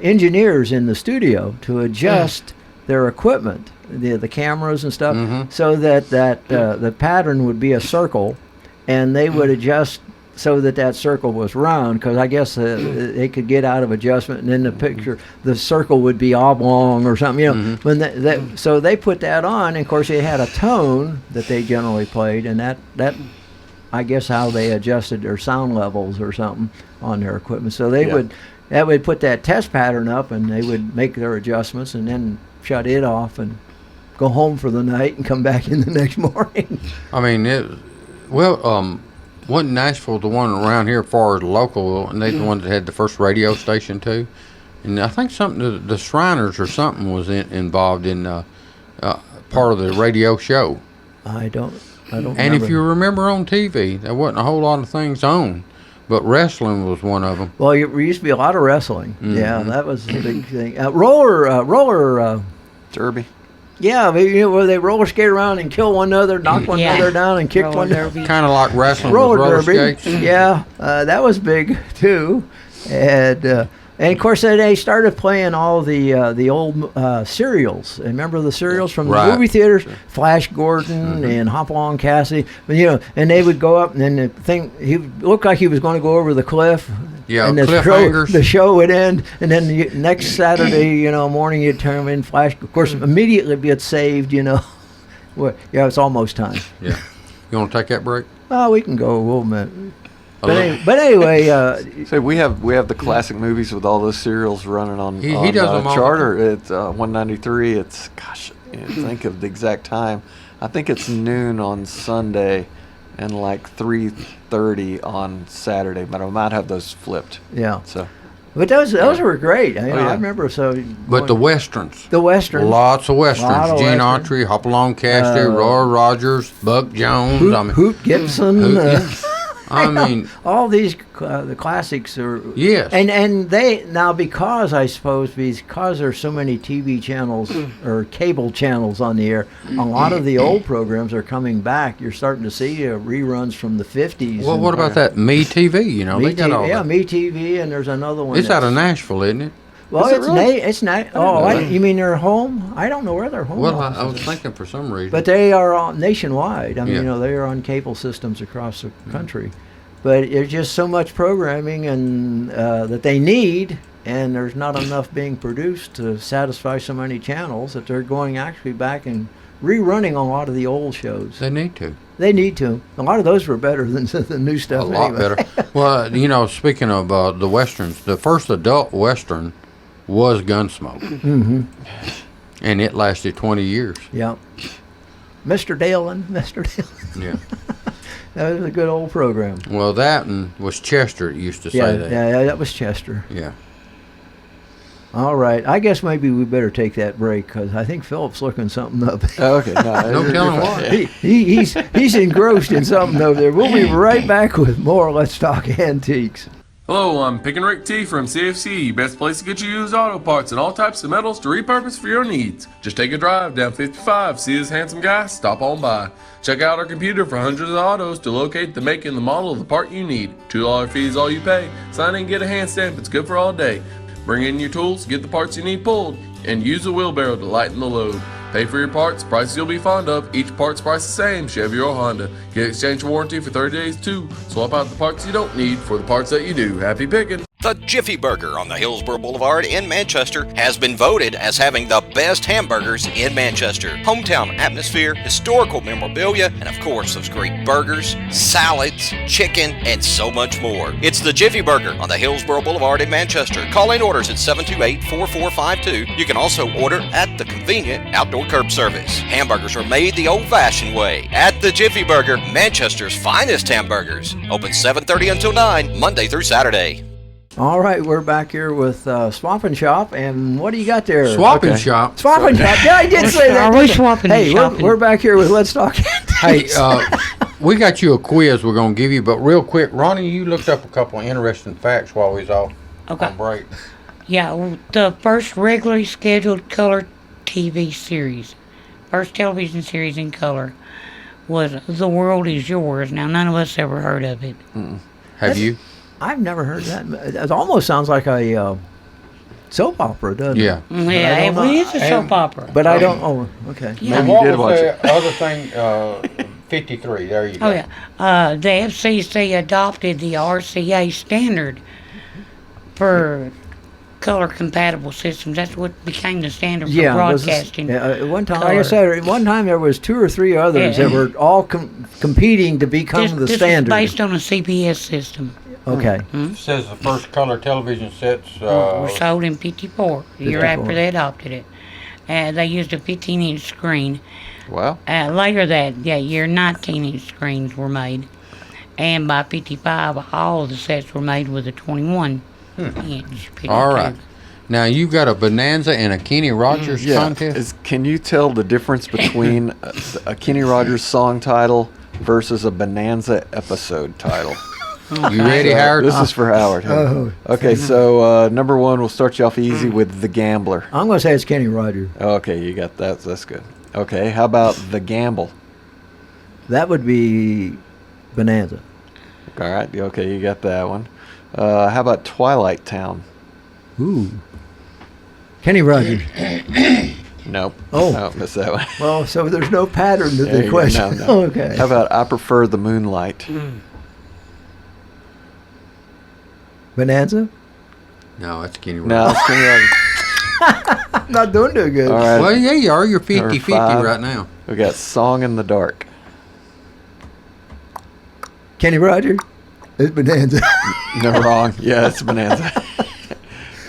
engineers in the studio to adjust their equipment, the cameras and stuff, so that the pattern would be a circle, and they would adjust so that circle was round, because I guess they could get out of adjustment, and then the circle would be oblong or something, When so they put that on, and of course they had a tone that they generally played, and that I guess how they adjusted their sound levels or something on their equipment. So they would put that test pattern up, and they would make their adjustments, and then shut it off and go home for the night and come back in the next morning. I mean, wasn't Nashville the one around here as far as local, and they the one that had the first radio station too? And I think something, the Shriners or something was involved in part of the radio show. I don't And remember. if you remember on TV, there wasn't a whole lot of things on, but wrestling was one of them. Well, there used to be a lot of wrestling. Yeah, that was the big thing. Roller. Derby. Yeah, where they roller skate around and kill one another, knock one another down, and kick Roller one derby. Kind of like wrestling roller with roller derby. skates. Yeah, that was big too, and of course they started playing all the old serials. Remember the serials from the movie theaters? Flash Gordon and Hopalong Cassidy. And they would go up, and then the thing, he looked like he was going to go over the cliff. Yeah, and cliffhangers. the show would end, and then next Saturday, morning you'd turn them in Flash. Of course, immediately get saved. Well, yeah, it's almost time. Yeah. You want to take that break? Oh, we can go a little minute. But anyway, So we have the classic movies with all those serials running on, He does them all. Charter. It's 193. It's think of the exact time. I think it's noon on Sunday, and like 3:30 on Saturday. But I might have those flipped. yeah. So But those were great. I yeah. remember. So, But the westerns. the Western. Lots of westerns. Lot of Gene westerns. Autry, Hopalong Cassidy, Roy Rogers, Buck Jones. Hoot Gibson. Hoot I mean, all these the classics are. yes. And they now, because I suppose because there's so many TV channels or cable channels on the air, a lot of the old programs are coming back. You're starting to see reruns from the 50s. Well, what about that Me TV? You know, they got all yeah, that. Me TV, and there's another one. It's out of Nashville, isn't it? Well, Is it it's really? it's not. You mean their home? I don't know where their home. Well, office I was is. thinking for some reason. But they are nationwide. I mean, Yeah. they are on cable systems across the country. But there's just so much programming and that they need, and there's not enough being produced to satisfy so many channels that they're going actually back and rerunning a lot of the old shows. They need to. They need to. A lot of those were better than the new stuff. A lot anyway. better. Well, you know, speaking of the westerns, the first adult western was Gunsmoke, Mm-hmm. and it lasted 20 years. Yeah. Mr. Dalen. Yeah. That was a good old program. Well, that and was Chester used to say that. Yeah, that was Chester. Yeah. All right. I guess maybe we better take that break because I think Philip's looking something up. Oh, okay. No, No you're telling fine. what. Yeah. He's engrossed in something over there. We'll be right back with more Let's Talk Antiques. Hello, I'm Pickin' Rick T from CFC, best place to get you used auto parts and all types of metals to repurpose for your needs. Just take a drive down 55, see this handsome guy, stop on by. Check out our computer for hundreds of autos to locate the make and the model of the part you need. $2 fee is all you pay. Sign in and get a hand stamp, it's good for all day. Bring in your tools, get the parts you need pulled, and use a wheelbarrow to lighten the load. Pay for your parts, prices you'll be fond of. Each part's price the same, Chevy or Honda. Get exchange warranty for 30 days too. Swap out the parts you don't need for the parts that you do. Happy picking! The Jiffy Burger on the Hillsborough Boulevard in Manchester has been voted as having the best hamburgers in Manchester. Hometown atmosphere, historical memorabilia, and of course those great burgers, salads, chicken, and so much more. It's the Jiffy Burger on the Hillsborough Boulevard in Manchester. Call in orders at 728-4452. You can also order at the convenient outdoor curb service. Hamburgers are made the old-fashioned way at the Jiffy Burger, Manchester's finest hamburgers. Open 7:30 until 9, Monday through Saturday. All right, we're back here with Swap and Shop, and what do you got there? Swapping Okay. shop. Swap and Shop. Yeah, I did say that. Are we didn't I? swapping Hey, and we're, shopping? we're back here with Let's Talk Antiques. Hey, we got you a quiz we're going to give you, but real quick, Ronnie, you looked up a couple of interesting facts while we was off Okay. on break. Yeah, the first regularly scheduled color TV series, first television series in color, was The World Is Yours. Now, none of us ever heard of it. Have you? I've never heard that. It almost sounds like a soap opera, doesn't Yeah. it? I Yeah, don't know. it is a soap opera. But I don't. Oh, okay. Yeah. And you what did was watch the other thing? 53. There you go. Oh, yeah. The FCC adopted the RCA standard for color compatible systems. That's what became the standard for Yeah, this is- broadcasting. one time, like I color. said, at one time there was 2 or 3 others Yeah. that were all competing to become the this standard. is based on a CBS system. Okay. It says the first color television sets. Were sold in 54, the year 54. after they adopted it. They used a 15-inch screen. Wow. Later that year, 19-inch screens were made. And by 55, all of the sets were made with a 21-inch picture. All right. Now you've got a Bonanza and a Kenny Rogers Yeah. contest. Can you tell the difference between a Kenny Rogers song title versus a Bonanza episode title? You ready, Howard? This is for Howard. Okay, so number 1, we'll start you off easy with The Gambler. I'm going to say it's Kenny Rogers. Okay, you got that. That's good. Okay, how about The Gamble? That would be Bonanza. All right, okay, you got that one. How about Twilight Town? Ooh. Kenny Rogers. Nope. Oh. No, missed that one. Well, so there's no pattern to There the you go. question. No. Okay. How about I Prefer the Moonlight? Bonanza? No, that's Kenny Rogers. No, it's Kenny Rogers. I'm not doing too good. All right, Well, yeah, you are. You're 50-50 Number 5. right now. we got Song in the Dark. Kenny Rogers? It's Bonanza. No, wrong. Yeah, it's Bonanza.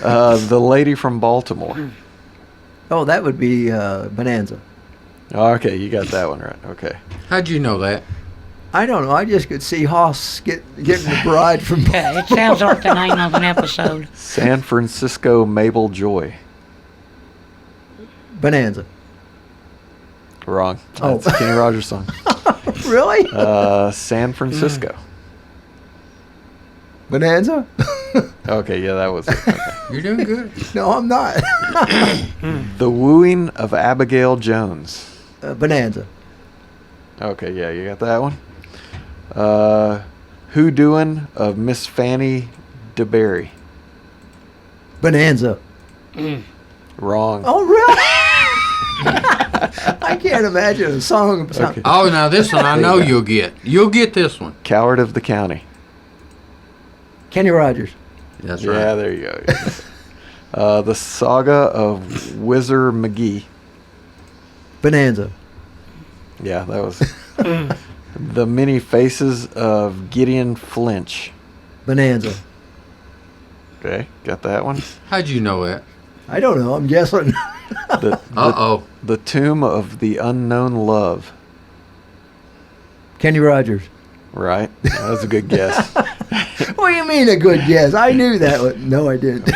The Lady from Baltimore. Oh, that would be Bonanza. Okay, you got that one right. Okay. How'd you know that? I don't know. I just could see Hoss getting the bride from. It sounds like the name of an episode. San Francisco Mabel Joy. Bonanza. Wrong. Oh. That's a Kenny Rogers song. Really? San Francisco. Bonanza? Okay, yeah, that was it. Okay. You're doing good. No, I'm not. The Wooing of Abigail Jones. Bonanza. Okay, yeah, you got that one. Who Doing of Miss Fanny DeBerry. Bonanza. Wrong. Oh, really? I can't imagine a song. Okay. Oh, now this one I know you'll get. You'll get this one. Coward of the County. Kenny Rogers. That's Yeah, right. there you go. The Saga of Whizzer McGee. Bonanza. Yeah, that was The Many Faces of Gideon Flinch. Bonanza. Okay, got that one. How'd you know that? I don't know. I'm guessing. The Tomb of the Unknown Love. Kenny Rogers. Right, that was a good guess. What do you mean a good guess? I knew that one. No, I didn't.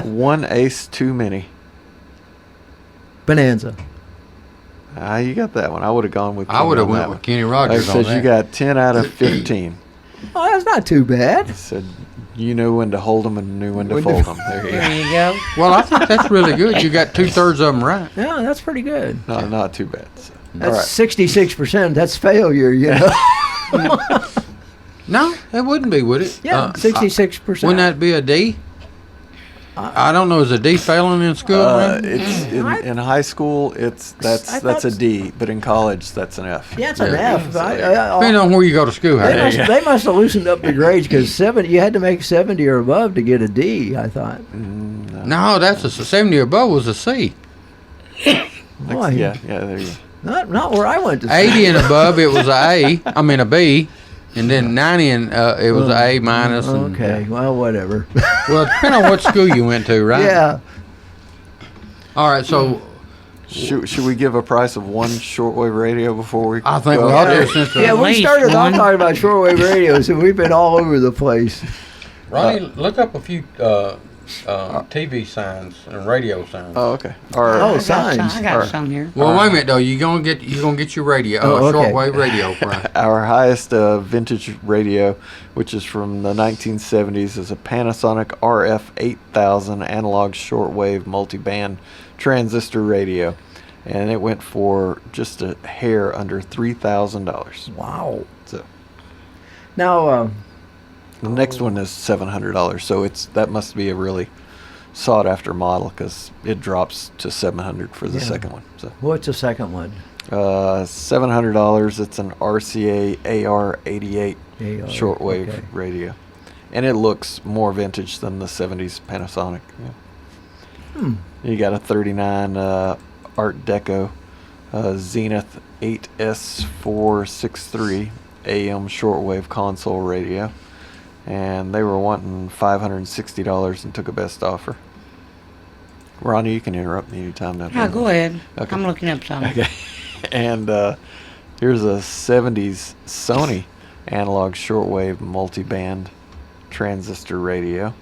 One Ace Too Many. Bonanza. You got that one. I would have gone with. I would have Kenny on went that with one. Kenny Like I Rogers on said, that. you got 10 out of 15. Oh, that's not too bad. Said you knew when to hold them and knew when to When to fold them. There you go. There you go. Well, I think that's really good. You got 2/3 of them right. Yeah, that's pretty good. No, not too bad. So. All That's right. 66%. That's failure, you know. No, it wouldn't be, would it? Yeah, 66%. Wouldn't that be a D? I don't know. Is a D failing in school? man? It's in high school. That's a D, but in college that's an F. Yeah, it's an Yeah. F. Depending on where you go to school. They must have loosened up the grades because you had to make 70 or above to get a D, I thought. No, that's a 70 or above was a C. Boy, Yeah, there you go. Not where I went to school. 80 and above, it was a B. And then 90 and it was A minus. And, Okay, well, whatever. Well, depending on what school you went to, right? Yeah. All right, so Should we give a price of one shortwave radio before we? I think go? we ought to since Yeah, we least started off one. talking about shortwave radios, and we've been all over the place. Ronnie, look up a few TV signs and radio signs. Oh, okay. Oh, I got signs. some, I got some here. Well, wait a minute though. You gonna get your radio, Oh, okay. shortwave radio price. Our highest vintage radio, which is from the 1970s, is a Panasonic RF 8000 analog shortwave multiband transistor radio, and it went for just a hair under $3,000. Wow. So Now, the next one is $700, so that must be a really sought after model because it drops to $700 for the Yeah. second one. So what's the second one? $700. It's an RCA AR88 AR, shortwave okay. radio, and it looks more vintage than the 70s Panasonic. Yeah. You got a 39 Art Deco Zenith 8S463 AM shortwave console radio, and they were wanting $560 and took a best offer. Ronnie, you can interrupt me anytime now. Oh, go ahead. Okay. I'm looking up something. Okay. And here's a 70s Sony analog shortwave multiband transistor radio.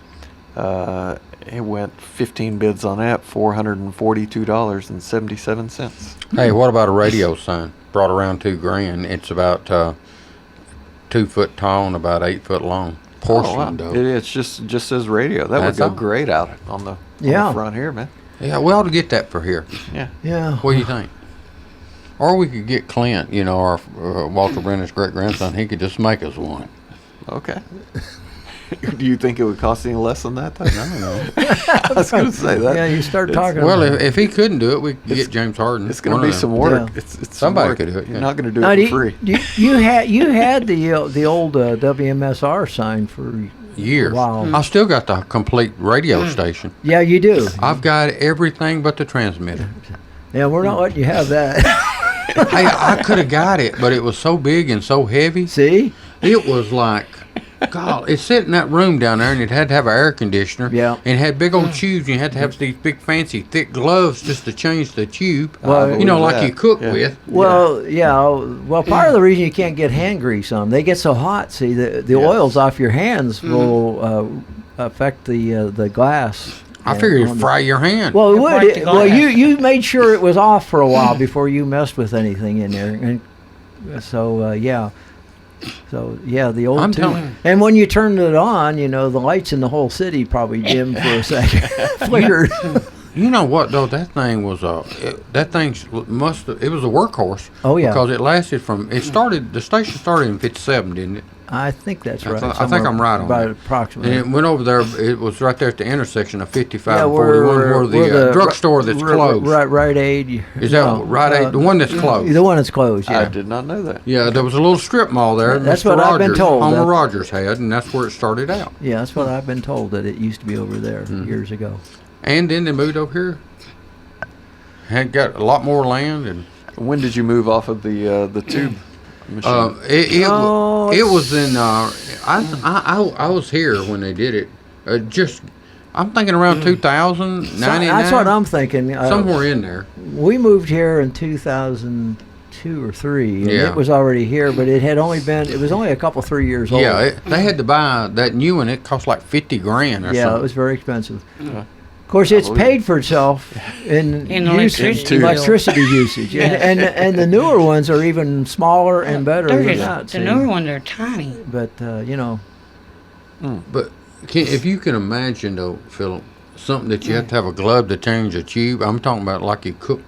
It went 15 bids on that, $442.77. Hey, what about a radio sign? Brought around $2,000. It's about 2 foot tall and about 8 foot long. Porcelain, though. It's just says radio. That That's would all. go great out on the front here, man. Yeah, we ought to get that for here. Yeah. Yeah. What do you think? Or we could get Clint, our Walter Brennan's great grandson. He could just make us one. Okay. Do you think it would cost any less than that, though? I don't know. I was going to say that. Yeah, you start talking. Well, about if he couldn't do it, we could get James Harden. It's going one to of be them. some work. Yeah. It's some Somebody work. could do it, yeah. You're not going to do Now, it for free. you had the old WMSR sign for Years. Wow. I still got the complete radio station. Yeah, you do. I've got everything but the transmitter. Yeah, we're not letting you have that. Hey, I could have got it, but it was so big and so heavy. See? It was like, God, it sat in that room down there, and it had to have an air conditioner. Yeah. And it had big old tubes, and you had to have these big fancy thick gloves just to change the tube. Well, like that. you cook Yeah. with. Well, well, part of the reason you can't get hand grease on 'em, they get so hot. See, the oils off your hands will affect the glass. I And figured on it'd the- fry your hand. Well, it It would. break the Well, glass. you made sure it was off for a while before you messed with anything in there, and so yeah. So yeah, the old I'm tube. telling you. And when you turned it on, you know, the lights in the whole city probably dimmed for a second, flickered. You know what though? That thing was it was a workhorse. Oh, yeah. Because it lasted the station started in '57, didn't it? I think that's right. I think I'm right on about that. approximately. And it went over there. It was right there at the intersection of 55 and where 41, where the drugstore that's closed. Rite Aid. Is that Rite Aid? The one that's closed. The one that's closed. Yeah. I did not know that. Yeah, there was a little strip mall there. That's Mr. what I've been Rogers, told. Homer Rogers had, and that's where it started out. Yeah, that's what I've been told, that it used to be over there years ago. And then they moved over here. Had got a lot more land, and When did you move off of the tube machine? it was in. I was here when they did it. I'm thinking around 2000, 99. That's what I'm thinking. Somewhere in there. We moved here in 2002 or 3, and Yeah. it was already here, but it was only a couple, 3 years old. Yeah, they had to buy that new one. It cost like $50,000 or Yeah, something. it was very expensive. Of course, it's paid for itself in electricity usage, and the newer ones are even smaller and better than that. The newer ones are tiny. But you know, But if you can imagine, though, Philip, something that you have to have a glove to change a tube. I'm talking about like you cook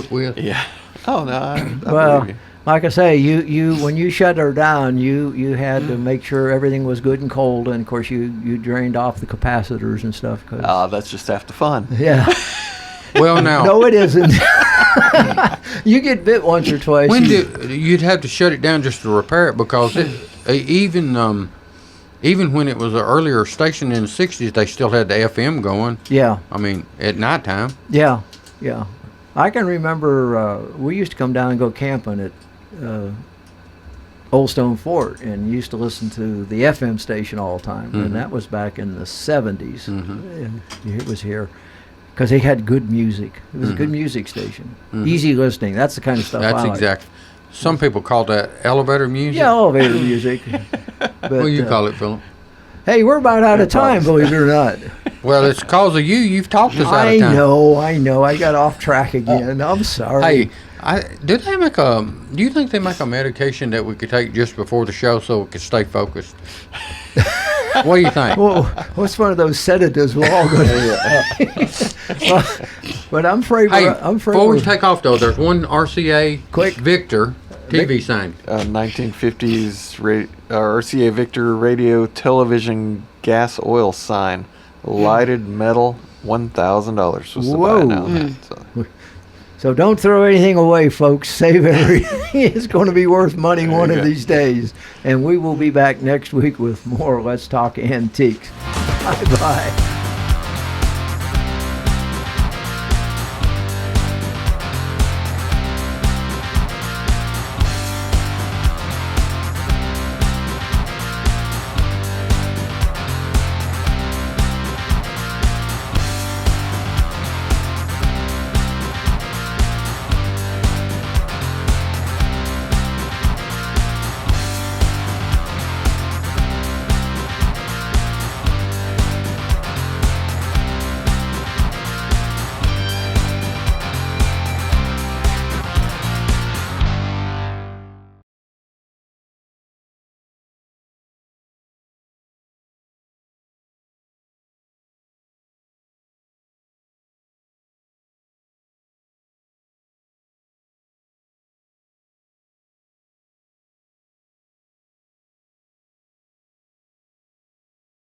with. Yeah. Oh no. I well, believe you. like I say, you when you shut her down, you had to make sure everything was good and cold, and of course you drained off the capacitors and stuff. That's just half the fun. Yeah. Well, now No, it isn't. You get bit once or twice. you'd have to shut it down just to repair it because even when it was an earlier station in the '60s, they still had the FM going. Yeah. I mean, at nighttime. Yeah. I can remember we used to come down and go camping at Old Stone Fort, and used to listen to the FM station all the time, and that was back in the '70s. And it was here because they had good music. It was a good music station, easy listening. That's the kind of stuff. That's I like. exactly. Some people call that elevator music. Yeah, elevator music. But, What do you call it, Philip? Hey, we're about out of time, believe it or not. Well, it's because of you. You've talked us out of time. I know. I got off track again. I'm sorry. Hey, do you think they make a medication that we could take just before the show so we could stay focused? What do you think? Well, what's one of those sedatives we're all going to But I'm afraid Before we take off, though, there's one RCA Quick. Victor TV sign. 1950s RCA Victor radio television gas oil sign. Lighted metal, $1,000 was the buy now. So don't throw anything away, folks. Save everything. It's going to be worth money one of these days. And we will be back next week with more Let's Talk Antiques. Bye-bye.